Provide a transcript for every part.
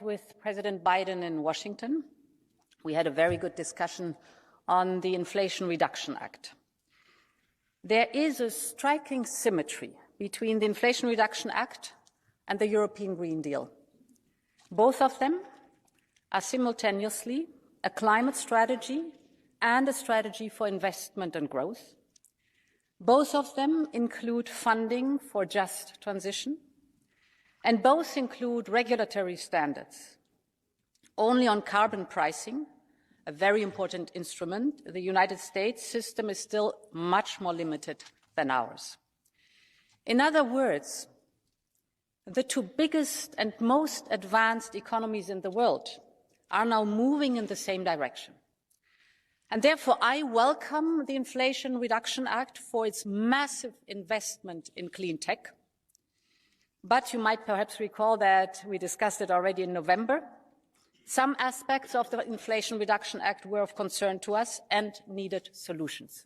with President Biden in Washington. We had a very good discussion on the Inflation Reduction Act. There is a striking symmetry between the Inflation Reduction Act and the European Green Deal. Both of them are simultaneously a climate strategy and a strategy for investment and growth. Both of them include funding for just transition, and both include regulatory standards. Only on carbon pricing, a very important instrument, the United States system is still much more limited than ours. In other words, the two biggest and most advanced economies in the world are now moving in the same direction. And therefore, I welcome the Inflation Reduction Act for its massive investment in clean tech. But you might perhaps recall that we discussed it already in November. Some aspects of the Inflation Reduction Act were of concern to us and needed solutions.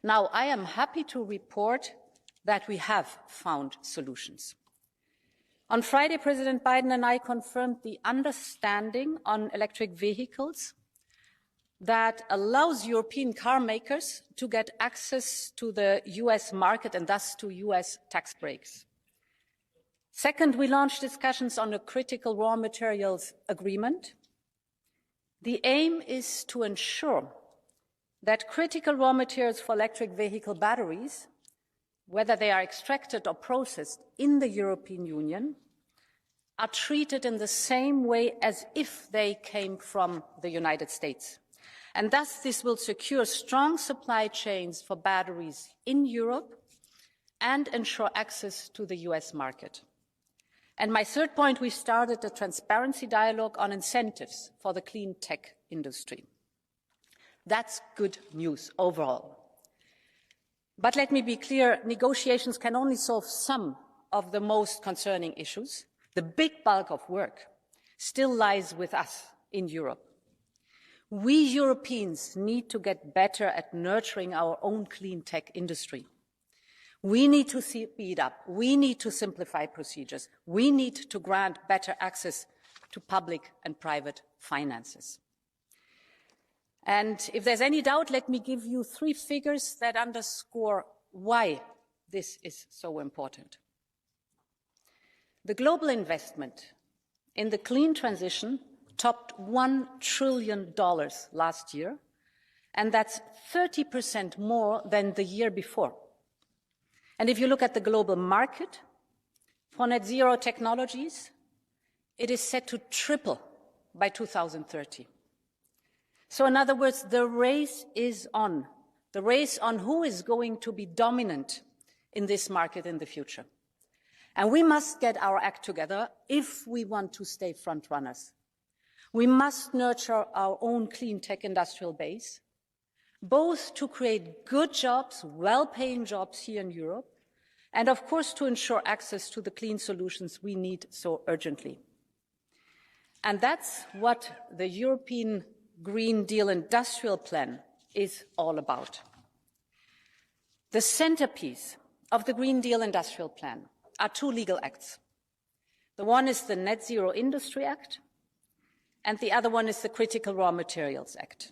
Now, I am happy to report that we have found solutions. On Friday, President Biden and I confirmed the understanding on electric vehicles that allows European car makers to get access to the US market and thus to US tax breaks. Second, we launched discussions on a critical raw materials agreement. The aim is to ensure that critical raw materials for electric vehicle batteries, whether they are extracted or processed in the European Union, are treated in the same way as if they came from the United States. And thus, this will secure strong supply chains for batteries in Europe and ensure access to the US market. And my third point, we started a transparency dialogue on incentives for the clean tech industry. That's good news overall. But let me be clear, negotiations can only solve some of the most concerning issues. The big bulk of work still lies with us in Europe. We Europeans need to get better at nurturing our own clean tech industry. We need to speed up. We need to simplify procedures. We need to grant better access to public and private finances. And if there's any doubt, let me give you 3 figures that underscore why this is so important. The global investment in the clean transition topped $1 trillion last year, and that's 30% more than the year before. And if you look at the global market for net zero technologies, it is set to triple by 2030. So in other words, the race is on. The race on who is going to be dominant in this market in the future. And we must get our act together if we want to stay front runners. We must nurture our own clean tech industrial base, both to create good jobs, well-paying jobs here in Europe, and of course to ensure access to the clean solutions we need so urgently. And that's what the European Green Deal Industrial Plan is all about. The centerpiece of the Green Deal Industrial Plan are 2 legal acts. The one is the Net Zero Industry Act, and the other one is the Critical Raw Materials Act.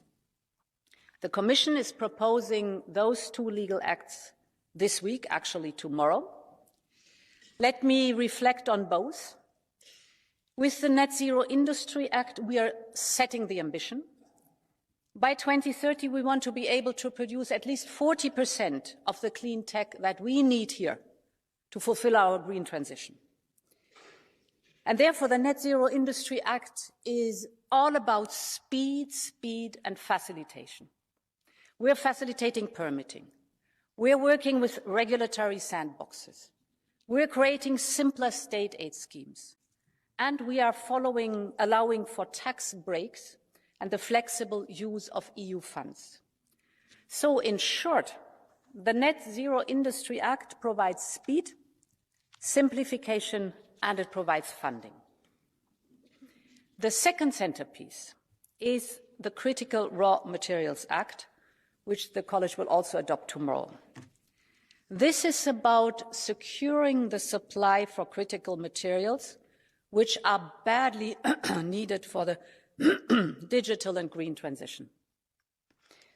The Commission is proposing those 2 legal acts this week, actually tomorrow. Let me reflect on both. With the Net Zero Industry Act, we are setting the ambition. By 2030, we want to be able to produce at least 40% of the clean tech that we need here to fulfill our green transition. And therefore, the Net Zero Industry Act is all about speed, and facilitation. We're facilitating permitting. We're working with regulatory sandboxes. We're creating simpler state aid schemes. And we are allowing for tax breaks and the flexible use of EU funds. So, in short, the Net Zero Industry Act provides speed, simplification, and it provides funding. The second centerpiece is the Critical Raw Materials Act, which the College will also adopt tomorrow. This is about securing the supply for critical materials which are badly needed for the digital and green transition.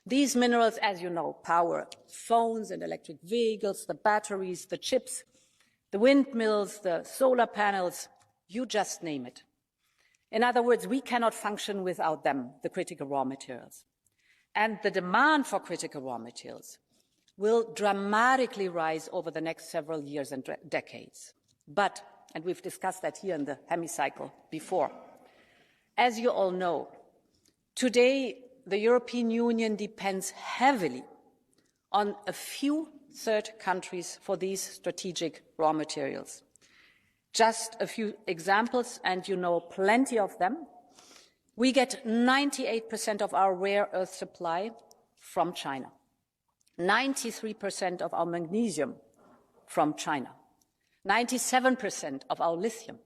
These minerals, as you know, power phones and electric vehicles, the batteries, the chips, the windmills, the solar panels, you just name it. In other words, we cannot function without them, the critical raw materials. And the demand for critical raw materials will dramatically rise over the next several years and decades. But, and we've discussed that here in the hemicycle before, as you all know, today the European Union depends heavily on a few third countries for these strategic raw materials. Just a few examples, and you know plenty of them. We get 98% of our rare earth supply from China, 93% of our magnesium from China, 97% of our lithium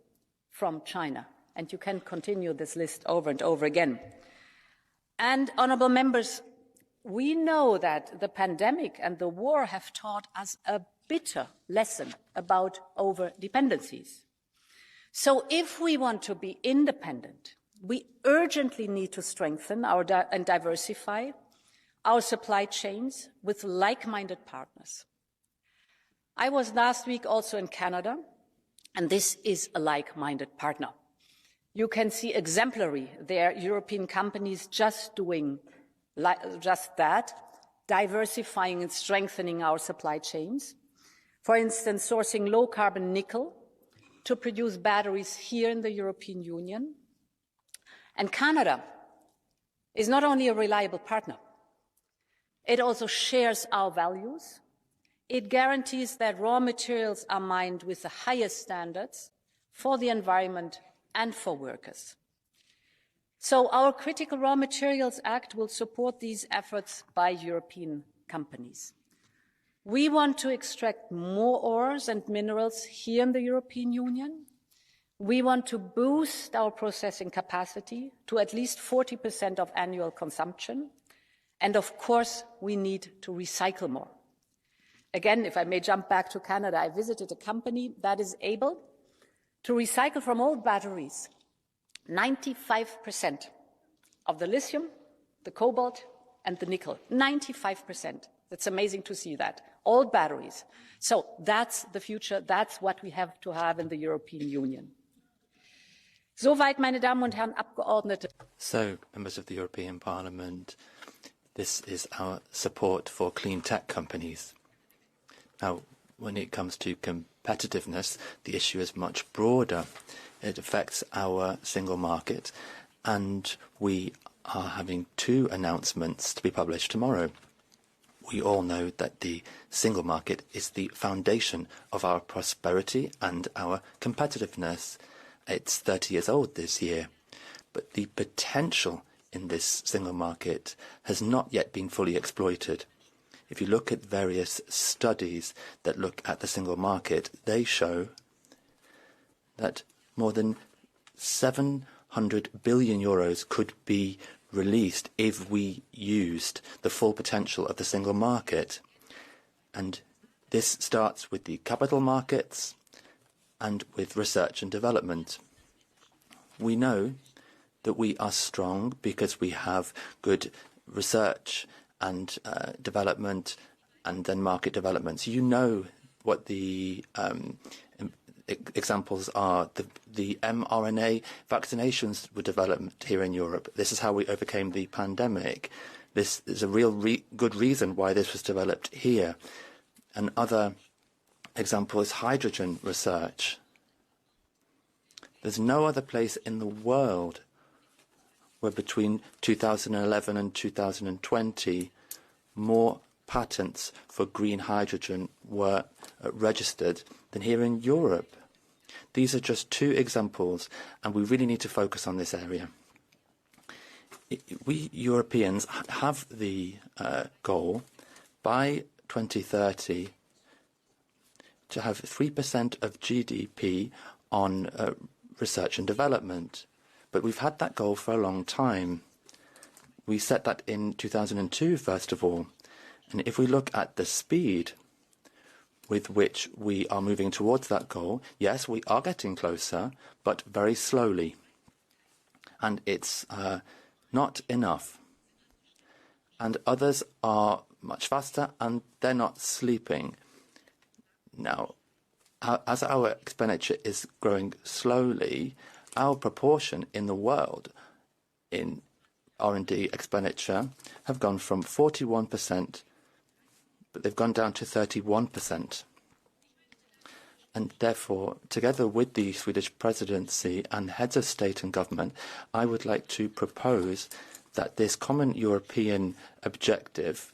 from China. And you can continue this list over and over again. And, honourable members, we know that the pandemic and the war have taught us a bitter lesson about over-dependencies. So if we want to be independent, we urgently need to strengthen and diversify our supply chains with like-minded partners. I was last week also in Canada, and this is a like-minded partner. You can see exemplary there, European companies just doing just that, diversifying and strengthening our supply chains. For instance, sourcing low-carbon nickel to produce batteries here in the European Union. And Canada is not only a reliable partner, it also shares our values. It guarantees that raw materials are mined with the highest standards for the environment and for workers. So our Critical Raw Materials Act will support these efforts by European companies. We want to extract more ores and minerals here in the European Union. We want to boost our processing capacity to at least 40% of annual consumption. And of course, we need to recycle more. Again, if I may jump back to Canada, I visited a company that is able to recycle from old batteries 95% of the lithium, the cobalt, and the nickel. 95%. It's amazing to see that. Old batteries. So that's the future. That's what we have to have in the European Union. Soweit, meine Damen und Herren Abgeordnete. So, members of the European Parliament, this is our support for clean tech companies. Now, when it comes to competitiveness, the issue is much broader. It affects our single market, and we are having 2 announcements to be published tomorrow. We all know that the single market is the foundation of our prosperity and our competitiveness. It's 30 years old this year, but the potential in this single market has not yet been fully exploited. If you look at various studies that look at the single market, they show that more than 700 billion euros could be released if we used the full potential of the single market. And this starts with the capital markets and with research and development. We know that we are strong because we have good research and development and then market developments. You know what the examples are. The mRNA vaccinations were developed here in Europe. This is how we overcame the pandemic. This is a real good reason why this was developed here. Another example is hydrogen research. There's no other place in the world where between 2011 and 2020 more patents for green hydrogen were registered than here in Europe. These are just 2 examples, and we really need to focus on this area. We Europeans have the goal by 2030 to have 3% of GDP on research and development. But we've had that goal for a long time. We set that in 2002, first of all. And if we look at the speed, with which we are moving towards that goal. Yes, we are getting closer, but very slowly. And it's not enough. And others are much faster, and they're not sleeping. Now, as our expenditure is growing slowly, our proportion in the world in R&D expenditure have gone from 41%, but they've gone down to 31%. And therefore, together with the Swedish presidency and heads of state and government, I would like to propose that this common European objective,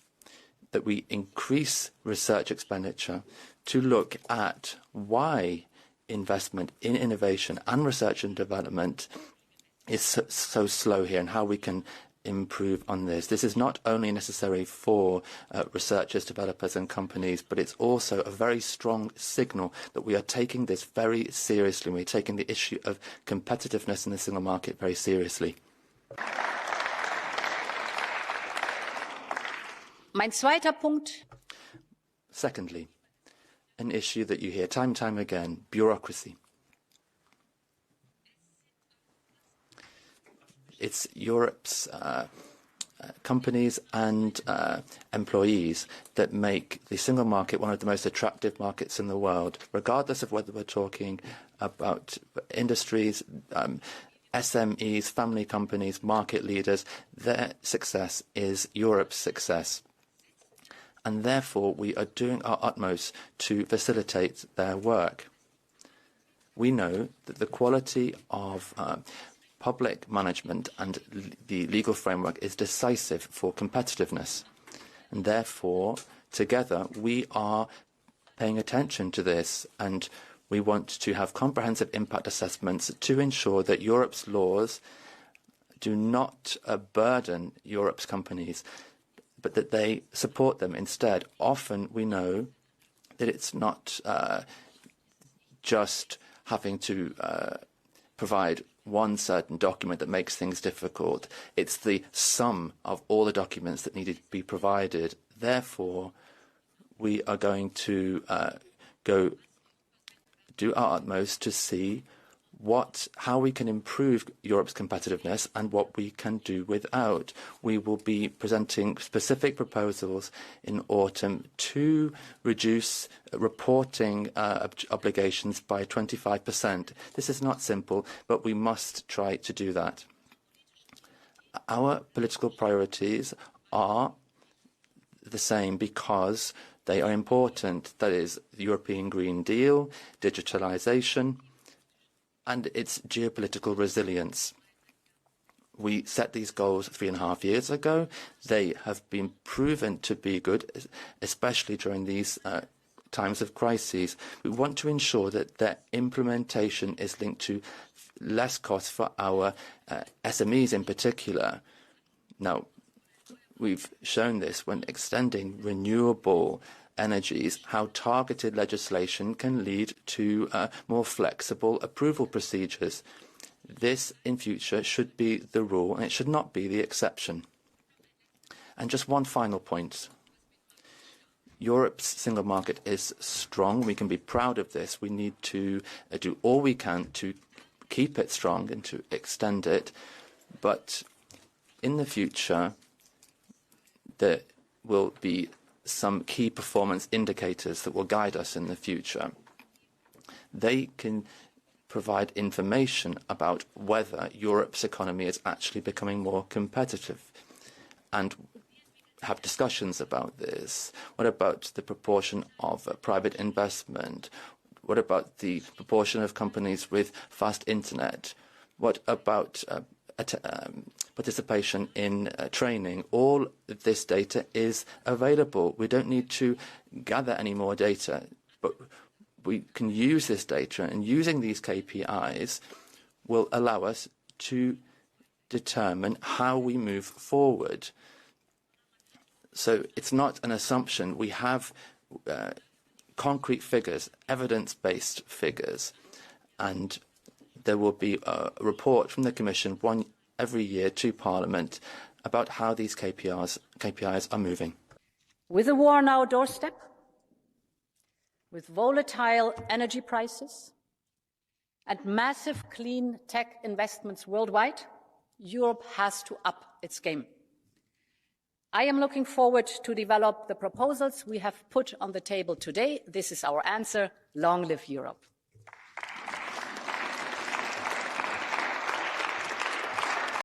that we increase research expenditure to look at why investment in innovation and research and development is so slow here and how we can improve on this. This is not only necessary for researchers, developers and companies, but it's also a very strong signal that we are taking this very seriously. We're taking the issue of competitiveness in the single market very seriously. Mein zweiter Punkt. Secondly, an issue that you hear time and time again, bureaucracy. It's Europe's companies and employees that make the single market one of the most attractive markets in the world, regardless of whether we're talking about industries, SMEs, family companies, market leaders. Their success is Europe's success. And therefore, we are doing our utmost to facilitate their work. We know that the quality of public management and the legal framework is decisive for competitiveness. And therefore, together, we are paying attention to this, and we want to have comprehensive impact assessments to ensure that Europe's laws do not burden Europe's companies, but that they support them instead. Often we know that it's not just having to provide one certain document that makes things difficult. It's the sum of all the documents that needed to be provided. Therefore, we are going to go do our utmost to see how we can improve Europe's competitiveness and what we can do without. We will be presenting specific proposals in autumn to reduce reporting obligations by 25%. This is not simple, but we must try to do that. Our political priorities are the same because they are important. That is, the European Green Deal, digitalization, and its geopolitical resilience. We set these goals 3.5 years ago. They have been proven to be good, especially during these times of crises. We want to ensure that their implementation is linked to less costs for our SMEs in particular. Now, we've shown this when extending renewable energies, how targeted legislation can lead to more flexible approval procedures. This, in future, should be the rule, and it should not be the exception. And just one final point. Europe's single market is strong. We can be proud of this. We need to do all we can to keep it strong and to extend it. But in the future, there will be some key performance indicators that will guide us in the future. They can provide information about whether Europe's economy is actually becoming more competitive and have discussions about this. What about the proportion of private investment? What about the proportion of companies with fast internet? What about participation in training? All of this data is available. We don't need to gather any more data, but we can use this data, and using these KPIs will allow us to determine how we move forward. So it's not an assumption. We have concrete figures, evidence-based figures, and there will be a report from the Commission every year to Parliament about how these KPIs are moving. With the war on our doorstep, with volatile energy prices and massive clean tech investments worldwide, Europe has to up its game. I am looking forward to develop the proposals we have put on the table today. This is our answer. Long live Europe.